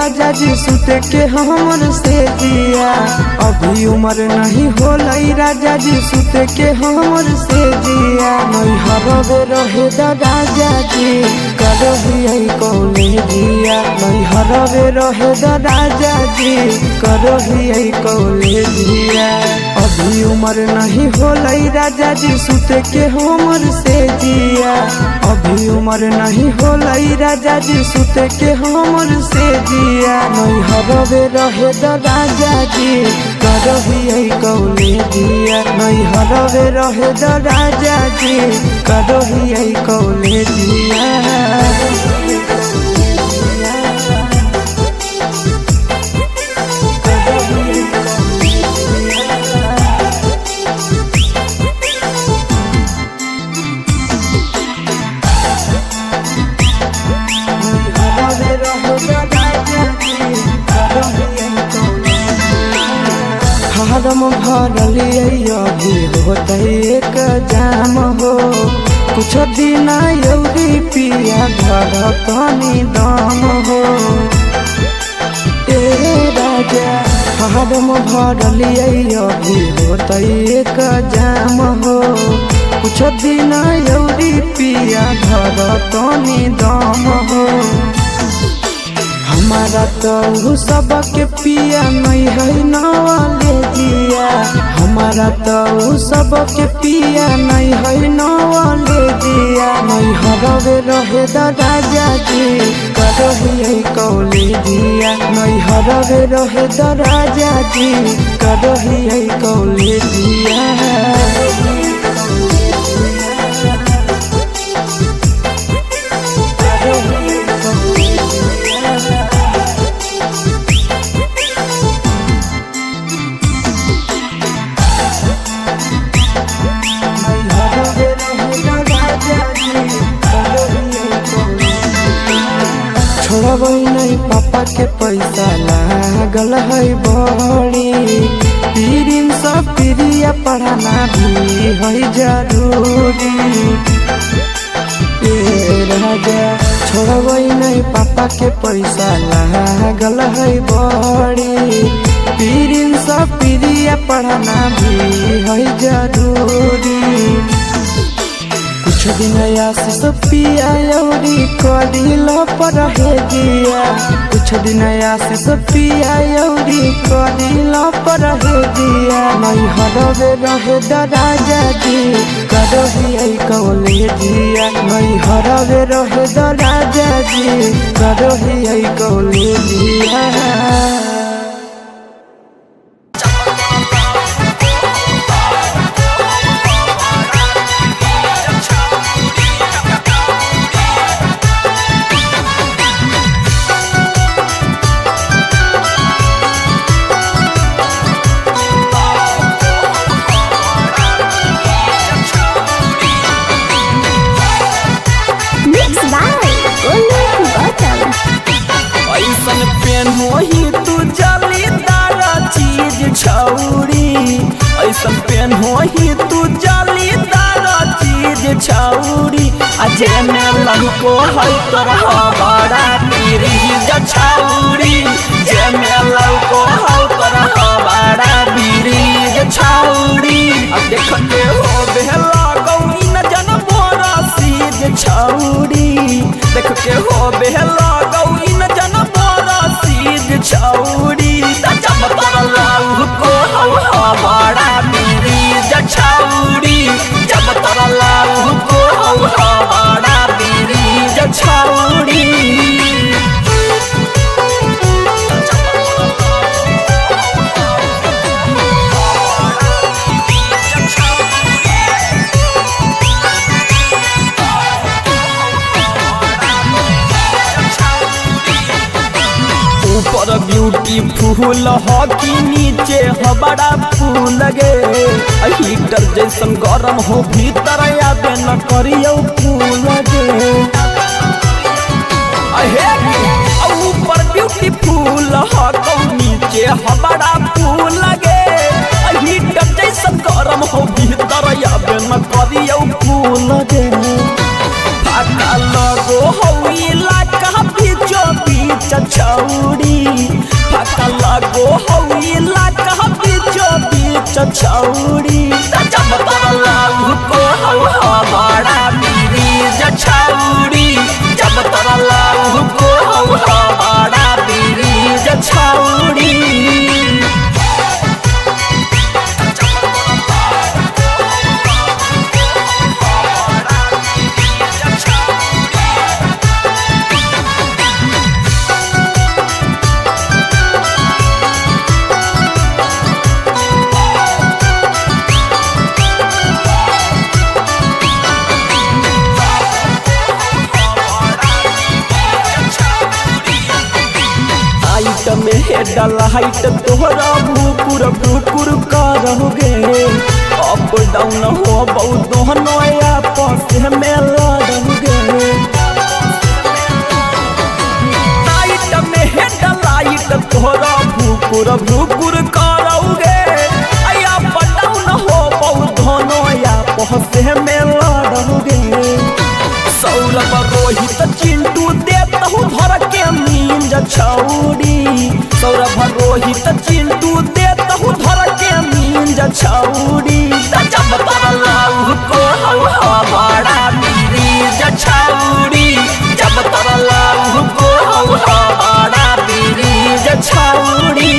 राजा जी सुते के हमर से जिया। अभी उम्र नहीं होलई राजा जी सुते के हमर से जिया। नहीं हरवे रहे द राजा जी करही कॉलेजिया। नहीं हरवे रहे द राजा जी करही कॉलेजिया। अभी उम्र नहीं होलई राजा जी सुते के हमर से जिया। अभी उम्र नहीं होलई राजा जी सुते के हमर से जिया। नहीं हरवे रहे द राजा जी करही कॉलेजिया। नहीं हरवे रहे द राजा जी करही कॉलेजिया। फारम भरलिए अभी होते एक जाम हो। कुछ दिन यौरी पिया घर तनी दम हो। ए राजा फारम भरलिए अभी होते एक जाम हो। कुछ दिन यौरी पिया घर तनी दम हो। हमारा तो सबके पिया नहीं है नवाले जिया। हमारा तो सबके पिया नहीं है नवाले जिया। नहीं हरवे रहे द राजा जी करही कॉलेजिया। नहीं हरवे रहे द राजा जी करही कॉलेजिया। छोड़बै नहीं पापा के पैसा लागल है बड़ी। पीरिन सब प्रिया पढ़ाना भी है जरूरी। ए राजा छोड़बै नहीं पापा के पैसा लागल है बड़ी। पीरिन सब प्रिया पढ़ाना भी है जरूरी। कुछ दिन आशीष पिया यौरी कदिल पर है जिया। कुछ दिन आशीष पिया यौरी कदिल पर है जिया। नहीं हरवे रहे द राजा जी करही कॉलेजिया। नहीं हरवे रहे द राजा जी करही कॉलेजिया। ऐसन पेन होही तू जालीदार चीज छौरी। ऐसन पेन होही तू जालीदार चीज छौरी। अजे में लहको है तोरा बड़ा बीरीज छौरी। जे में लहको है तोरा बड़ा बीरीज छौरी। अब देखते हो बेहला गौनी न जन मोरा सीज छौरी। देखते हो बेहला गौनी न जन मोरा सीज छौरी। जब तोरा लहको है बड़ा बीरीज छौरी। जब तोरा लहको है बड़ा बीरीज छौरी। ऊपर ब्यूटीफुल हो कि नीचे हो बड़ा फूल गे। हीटर जैसन गरम हो भीतर आबे न करियो फूल गे। ऊपर ब्यूटीफुल हो तो नीचे हो बड़ा फूल गे। हीटर जैसन गरम हो भीतर आबे न करियो फूल गे। फाका लगो हो इलाका बीचो बीच छौरी। भागो हौई लाका बीचो बीच छौड़ी जब तरला को हौ हमारा बीरीज छौड़ी जब तरला को हौ हमारा बीरीज छौड़ी में हेडल हाइट तोहरा भूकुर भूकुर करोगे अप डाउन हो बहुत दोनों आपस में लड़ोगे हाइट में हेडल हाइट तोहरा भूकुर भूकुर करोगे अप डाउन हो बहुत दोनों आपस में लड़ोगे सौरभ रोहित चिंटू देता हूँ धर के मींज छौड़ी सौरभ रोहित चिंटू देता हूँ धर के मींज छौड़ी जब तरला को हौ हमारा बीरीज छौड़ी जब तरला को हौ हमारा बीरीज छौड़ी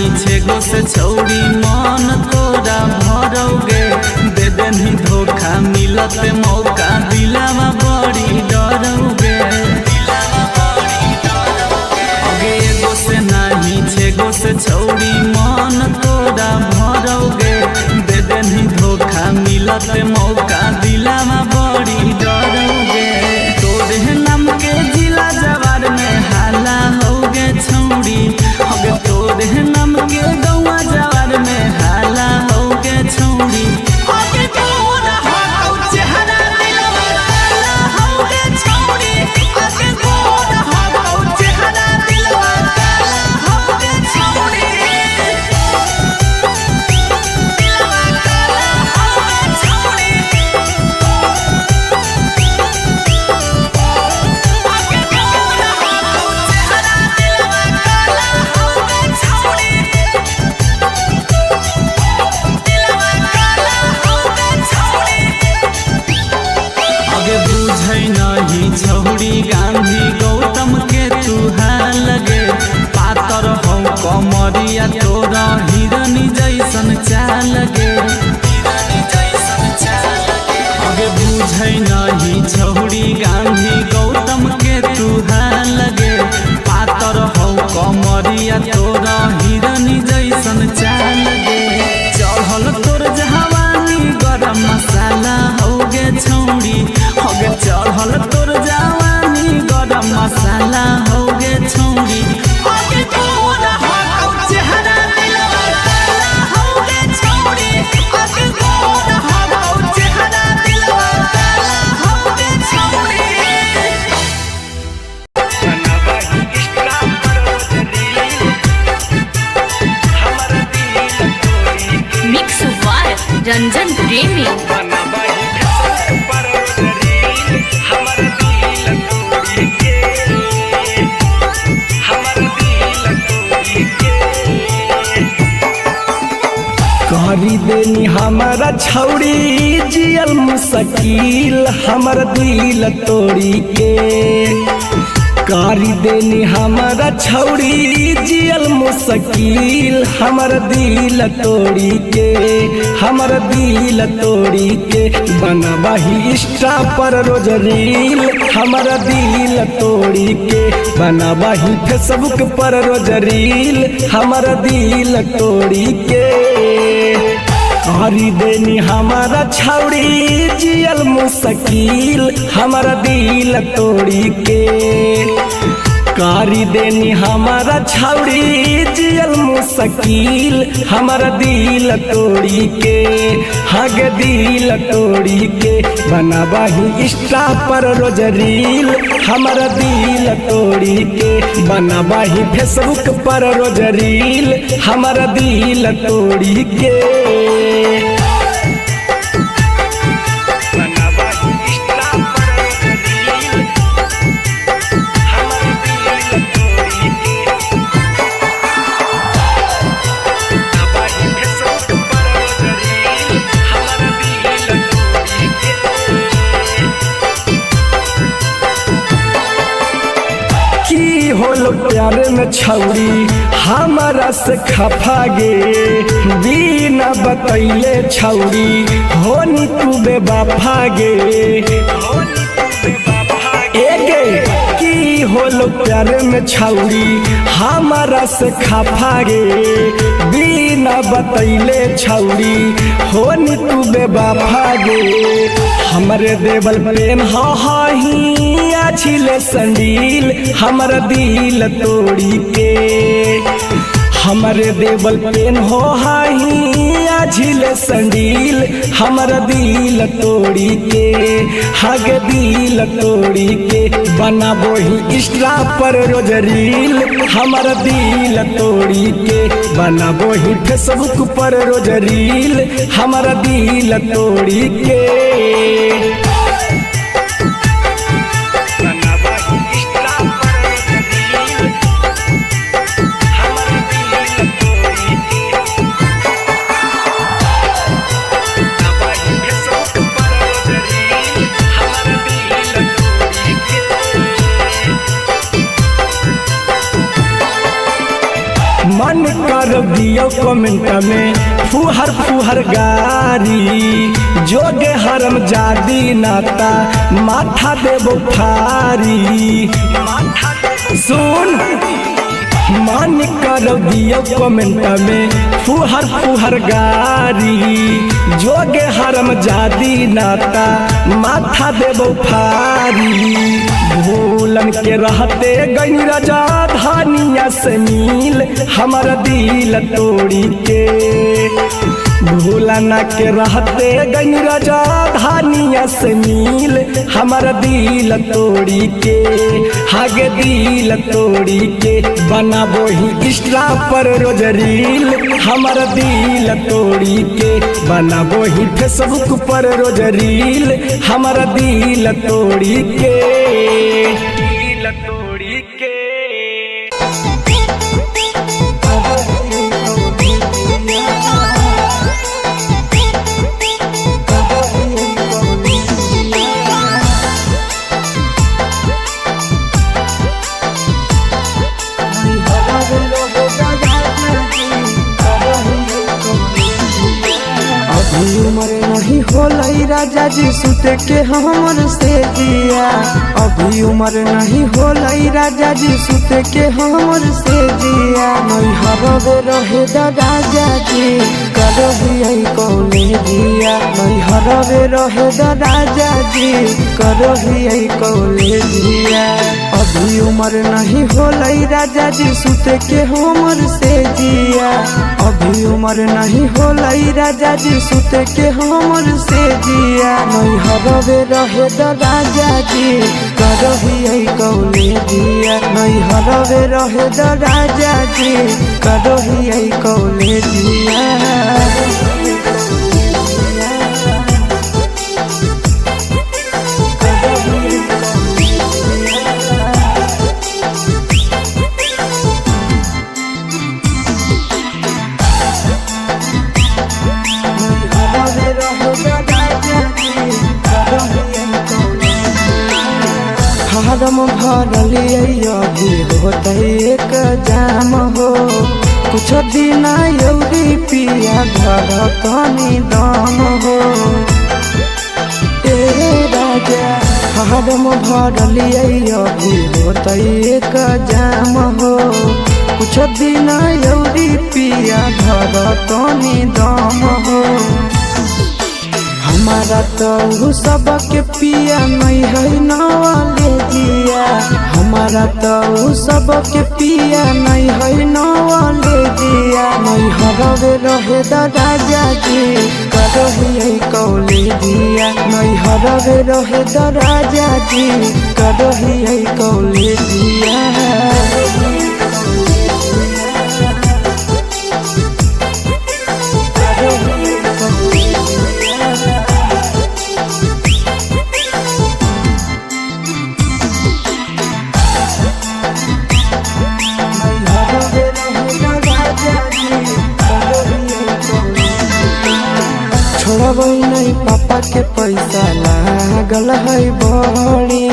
छौड़ी मन तोरा भरोगे दे देनी धोखा मिलत मौका दिलावा बड़ी डरोगे अगे एगो से नहीं छेगो से छौड़ी मन तोरा भरोगे दे देनी धोखा मिलत मौका दिलावा बड़ी डरोगे तोरे नाम के जिला जवार में हाला होगे छौड़ी अगे तोरे नाम के गौवा जवार में हाला होगे छौड़ी अगे तोरा हो चेहरा दिलवा हाला होगे छौड़ी अगे तोरा हो चेहरा दिलवा हाला होगे छौड़ी दिलवा हाला होगे छौड़ी अगे तोरा हो चेहरा दिलवा हाला होगे छौड़ी नहीं छौड़ी गांधी गौतम के तुहा लगे पातर हो कमरिया तोरा हिरनी जैसन चाल लगे अगे बुझै नहीं छौड़ी गांधी गौतम के तुहा लगे पातर हो कमरिया तोरा हिरनी जैसन चाल लगे चढ़ल तोर जवानी गरम मसाला होगे छौड़ी होगे चढ़ल तोर जवानी गरम मसाला होगे छौड़ी होगे तोरा हो चेहरा दिलवा काला होगे छौड़ी होगे तोरा हो चेहरा दिलवा काला होगे छौड़ी मिक्स वार रंजन प्रेमी करी देनी हमारा छौड़ी जियल मुश्किल हमर दिल तोड़ी के करी देनी हमारा छौड़ी जियल मुश्किल हमर दिल तोड़ी के हमर दिल तोड़ी के बनबही इंस्टा पर रोज रील हमर दिल तोड़ी के बनबही फेसबुक पर रोज रील हमर दिल तोड़ी के करी देनी हमारा छौड़ी जियल मुश्किल हमारा दिल तोड़ी के करी देनी हमारा छौड़ी जियल मुश्किल हमारा दिल तोड़ी के हग दिल तोड़ी के बनबही इंस्टा पर रोज रील हमारा दिल तोड़ी के बनबही फेसबुक पर रोज रील हमारा दिल तोड़ी के होलो प्यारे में छौड़ी हमारा से खफा गे बिना बतैले छौड़ी होनी तू बेवफा गे एगे की होलो प्यारे में छौड़ी हमारा से खफा गे बिना बतैले छौड़ी होनी तू बेवफा गे हमरे देवल प्रेम हाही छिले संडील हमर दिल तोड़ी के हमरे देवल पेन हो हाही झिले संडील हमर दिल तोड़ी के हग दिल तोड़ी के बनाबो ही इंस्टा पर रोज रील हमर दिल तोड़ी के बनाबो ही फेसबुक पर रोज रील हमर दिल तोड़ी के मन कर दियो कमेंट में फुहर फुहर गारी जोगे हरम जादी नाता माथा देबो फारी सुन मन कर दियो कमेंट में फुहर फुहर गारी जोगे हरम जादी नाता माथा देबो फारी भूलन के रहते गई राजा धानिया से मिल हमारा दिल तोड़ी के भूलन के रहते गई राजा धानिया से मिल हमारा दिल तोड़ी के हागे दिल तोड़ी के बनाबो ही इंस्टा पर रोज रील हमारा दिल तोड़ी के बनाबो ही फेसबुक पर रोज रील हमारा दिल तोड़ी के दिल तोड़ी के उम्र नहीं होलई राजा जी सुते के हमर से जिया अभी उम्र नहीं होलई राजा जी सुते के हमर से जिया नहीं हरवे रहे राजा जी करही कौले जिया नहीं हरवे रहे राजा जी करही कौले जिया अभी उम्र नहीं होलई राजा जी सुते के हमर से जिया अभी उम्र नहीं होलई राजा जी सुते के हमर से जिया नहीं हरवे रहे राजा जी करही कौले जिया नहीं हरवे रहे राजा जी करही कौले जिया फार्म भरलिए अभी होते एक जाम हो कुछ दिन यौरी पिया घर तनी दम हो ए राजा फार्म भरलिए अभी होते एक जाम हो कुछ दिन यौरी पिया घर तनी दम हो हमारा तो सबके पिया नहीं है नवाले दिया हमारा तो सबके पिया नहीं है नवाले दिया नहीं हरवे रहे राजा जी करही कौले दिया नहीं हरवे रहे राजा जी करही कौले दिया छोड़बै नहीं पापा के पैसा लागल है बड़ी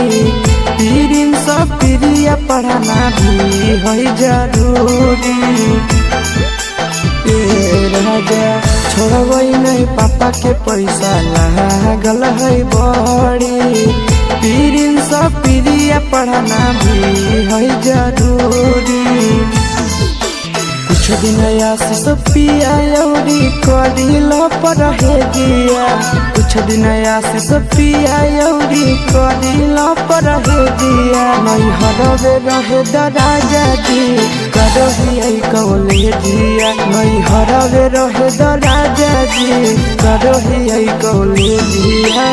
पीरिन सब प्रिया पढ़ाना भी है जरूरी राजा छोड़बै नहीं पापा के पैसा लागल है बड़ी पीरिन सब प्रिया पढ़ाना भी है जरूरी कुछ दिन आशीष पिया यौरी करिल पर है दिया कुछ दिन आशीष पिया यौरी करिल पर है दिया नहीं हरवे रहे राजा जी करही कौले दिया नहीं हरवे रहे राजा जी करही कौले दिया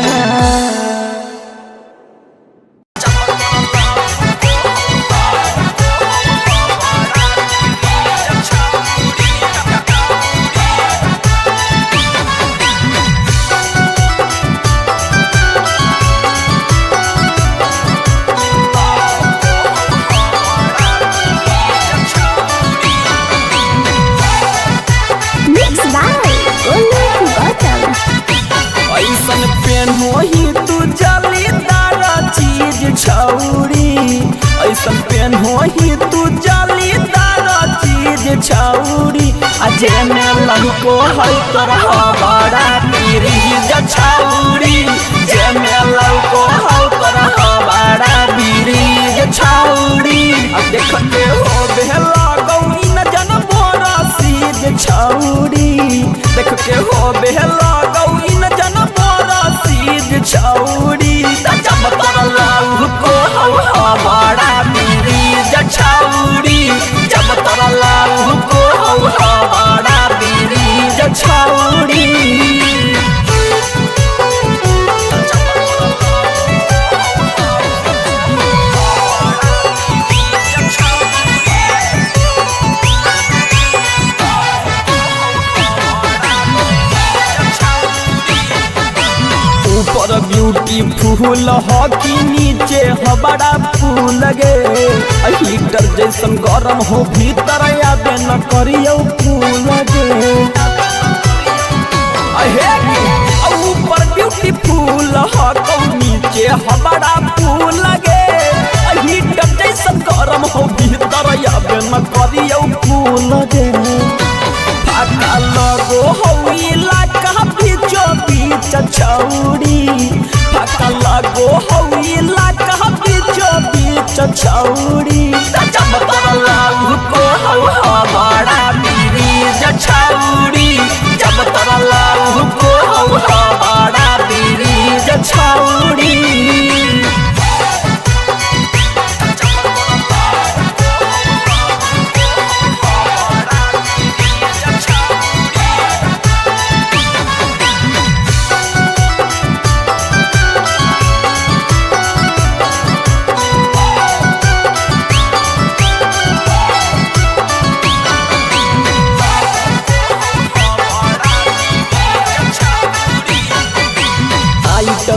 ऐसन पेन होही तू जालीदार चीज छौरी अजे में लहको है तोरा बड़ा पीरी छौरी जे में लहको है तोरा बड़ा पीरी छौरी देखते हो बेला गौरी न जन बोरा सीज छौरी देखते हो बेला गौरी न जन बोरा सीज छौरी जब तोरा लहको बड़ा पीरी छौरी जब तोरा लहको बड़ा पीरी छौरी ऊपर ब्यूटीफुल हॉकी नीचे बड़ा फूल गे हीटर जैसन गरम हो भीतर आबे न करियो फूल गे ऊपर ब्यूटीफुल हॉकी नीचे बड़ा फूल गे हीटर जैसन गरम हो भीतर आबे न करियो फूल गे फाका लगो हो इलाका बीचो बीच छौरी फाका लगो हो इलाका बीचो बीच छौरी जब तोरा लहको बड़ा पीरी छौरी जब तोरा लहको बड़ा पीरी छौरी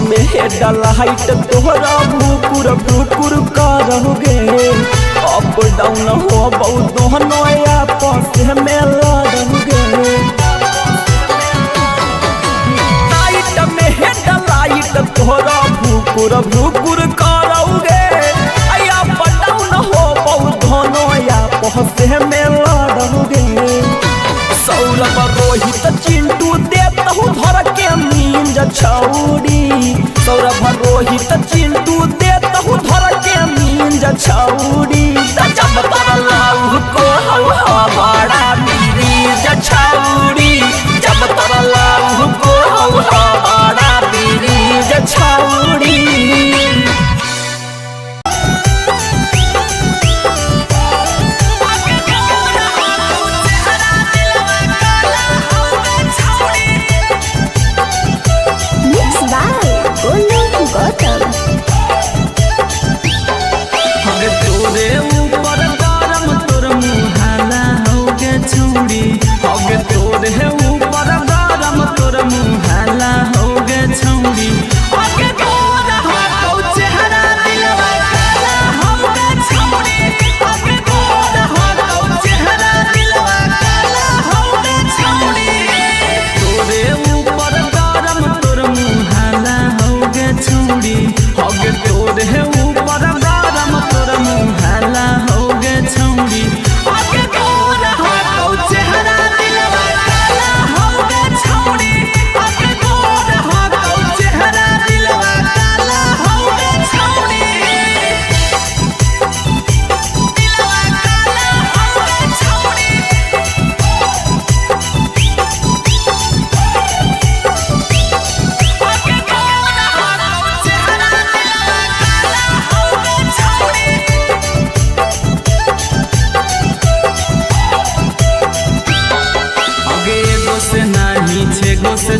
में हेडल हाइट तोहरा भूकुर भूकुर करोगे अप डाउन हो बहुत दोनों आपस में लड़ोगे लाइट में हेडल लाइट तोहरा भूकुर भूकुर करोगे से में लड़ोगे। सौरभ रोहित चिंटू देतहु धर के मींज छौड़ी। सौरभ रोहित चिंटू देतहु धर के मींज छौड़ी। जब तरलाऊ को हवा बड़ा बीरीज छौड़ी। जब तरलाऊ को हवा बड़ा बीरीज छौड़ी।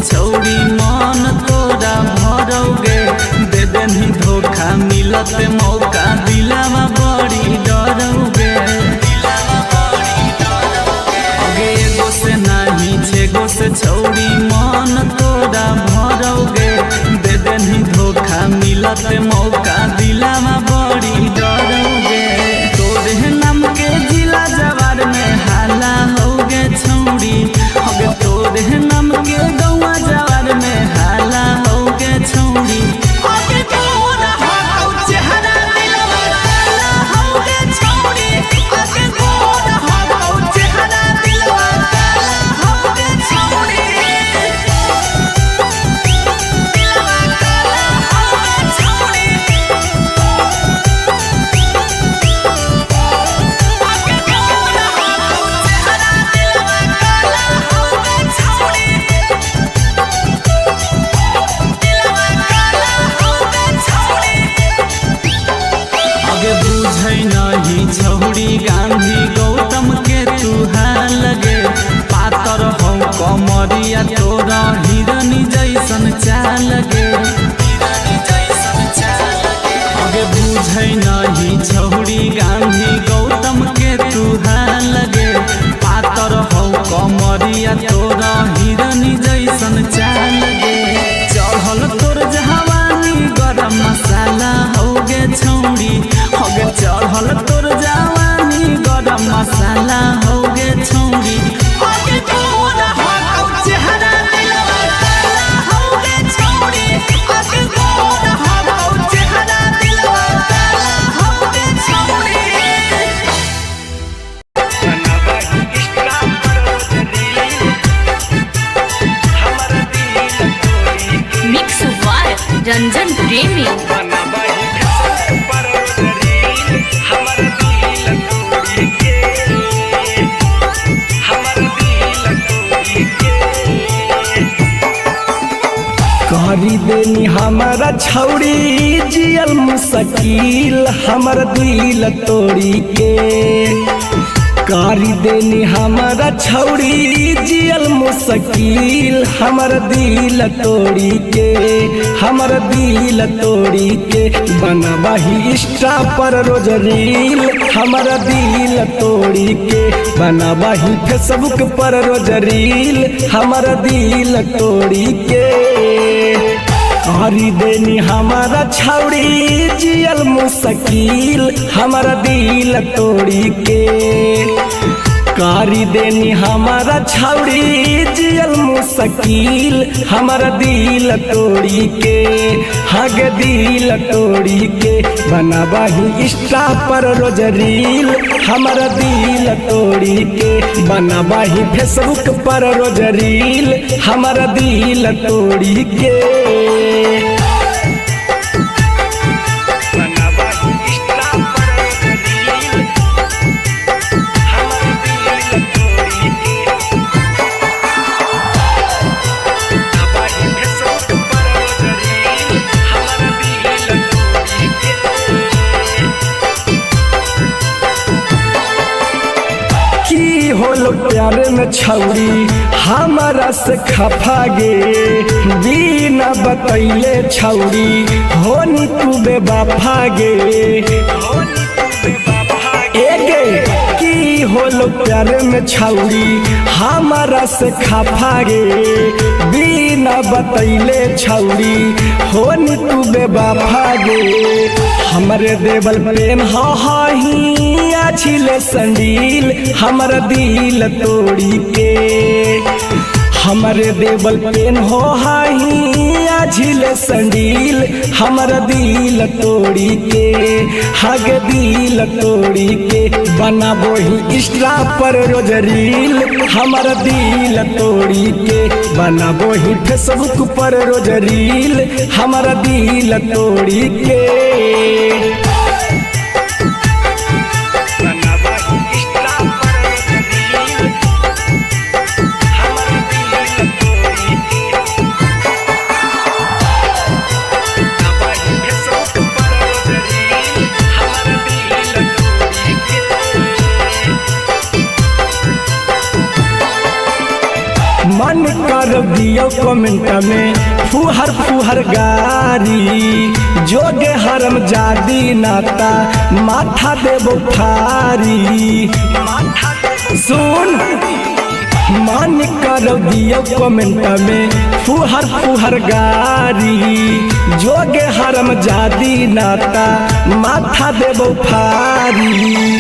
छौड़ी मन तोरा भरोगे। दे देनी धोखा मिलत मौका दिलावा बड़ी डरोगे। आगे एगो से नहीं छेगो से छौड़ी मन तोरा भरोगे। दे देनी धोखा मिलत मौका दिलावा बड़ी डरोगे। तोरे नाम के जिला जवार में हाला होगे छौड़ी। आगे तोरे नाम के गौवा जवार में हाला होगे छौड़ी। आगे तोरा हो चेहरा दिलवा काला होगे छौड़ी। आगे तोरा हो चेहरा दिलवा काला होगे छौड़ी। दिलवा काला होगे छौड़ी। आगे तोरा हो चेहरा दिलवा काला होगे छौड़ी। आगे बुझै नहीं छौड़ी गांधी गौतम के तू हाल लगे। पातर हो कमरिया तोरा हिरनी जैसन चाल लगे। आगे बुझै नहीं छौड़ी गांधी गौतम के तू हाल लगे। पातर हो कमरिया तोरा हिरनी जैसन चाल लगे। चढ़ल तोर जवानी गरम मसाला होगे छौड़ी। होगे चढ़ल तोर जवानी गरम मसाला होगे छौड़ी। आगे तोरा हो चेहरा दिलवा काला होगे छौड़ी। आगे तोरा हो चेहरा दिलवा काला होगे छौड़ी। मिक्स वार रंजन प्रेमी। करी देनी हमारा छौड़ी जियल मुश्किल हमर दिल तोड़ी के। करी देनी हमारा छौड़ी जियल मुश्किल हमर दिल तोड़ी के। हमर दिल तोड़ी के बनवाही इंस्टा पर रोज रील। हमर दिल तोड़ी के बनवाही फेसबुक पर रोज रील। हमर दिल तोड़ी के करी देनी हमारा छौड़ी जियल मुश्किल हमर दिल तोड़ी के। करी देनी हमारा छौड़ी जियल मुश्किल हमर दिल तोड़ी के। भागे दिल तोड़ी के बनाबही इंस्टा पर रोज रील हमारा दिल तोड़ी के बनाबही फेसबुक पर रोज रील हमारा दिल तोड़ी के होलो प्यारे में छौरी हमारा से खफा गे बिना बतैले छौरी होनी तू बेवफा गे एगे की होलो प्यारे में छौरी हमारा से खफा गे बिना बतैले छौरी होनी तू बेवफा गे हमरे देवल प्रेम हाही छिले संडील हमारा दिल तोड़ी के हमारे देवल पेन हो हाही झिले संडील हमारा दिल तोड़ी के हगे दिल तोड़ी के बनाबो ही इंस्टा पर रोज रील हमारा दिल तोड़ी के बनाबो ही फेसबुक पर रोज रील हमारा दिल तोड़ी के मन कर दियो कमेंट में फुहर फुहर गारी जोगे हरम जादी नाता माथा देबो फारी सुन मन कर दियो कमेंट में फुहर फुहर गारी जोगे हरम जादी नाता माथा देबो फारी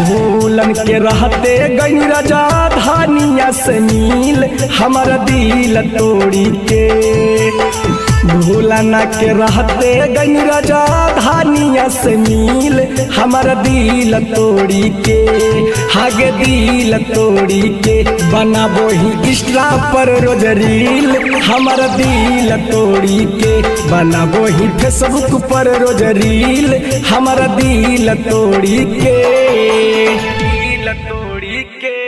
भूलन के रहते गई राजा धानिया से मिल हमारा दिल तोड़ी के भूलना के रहते गई राजा धानिया से मिल हमारा दिल तोड़ी के हागे दिल तोड़ी के बनाबो ही इंस्टा पर रोज रील हमारा दिल तोड़ी के बनाबो ही फेसबुक पर रोज रील हमारा दिल तोड़ी के तोड़ी के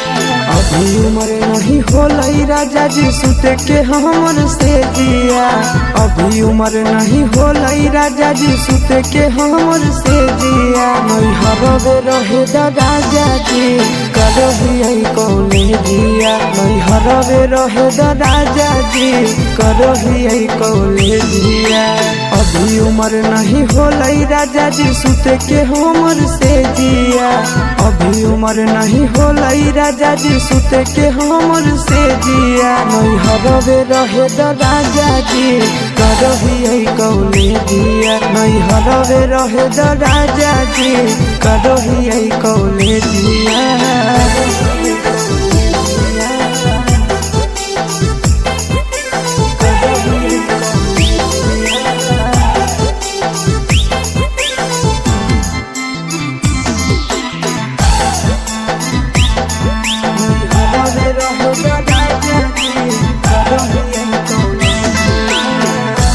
उम्र नहीं होलई राजा जी सुते के हमर से जिया अभी उम्र नहीं होलई राजा जी सुते के हमर से जिया नहीं हरवे रहे राजा जी करही कौले जिया नहीं हरवे रहे राजा जी करही कौले जिया अभी उम्र नहीं होलई राजा जी सुते के हमर से जिया अभी उम्र नहीं होलई राजा जी सुते के हमर से जिया नहीं हरवे रहे राजा जी करही कौले जिया नहीं हरवे रहे राजा जी करही कौले जिया।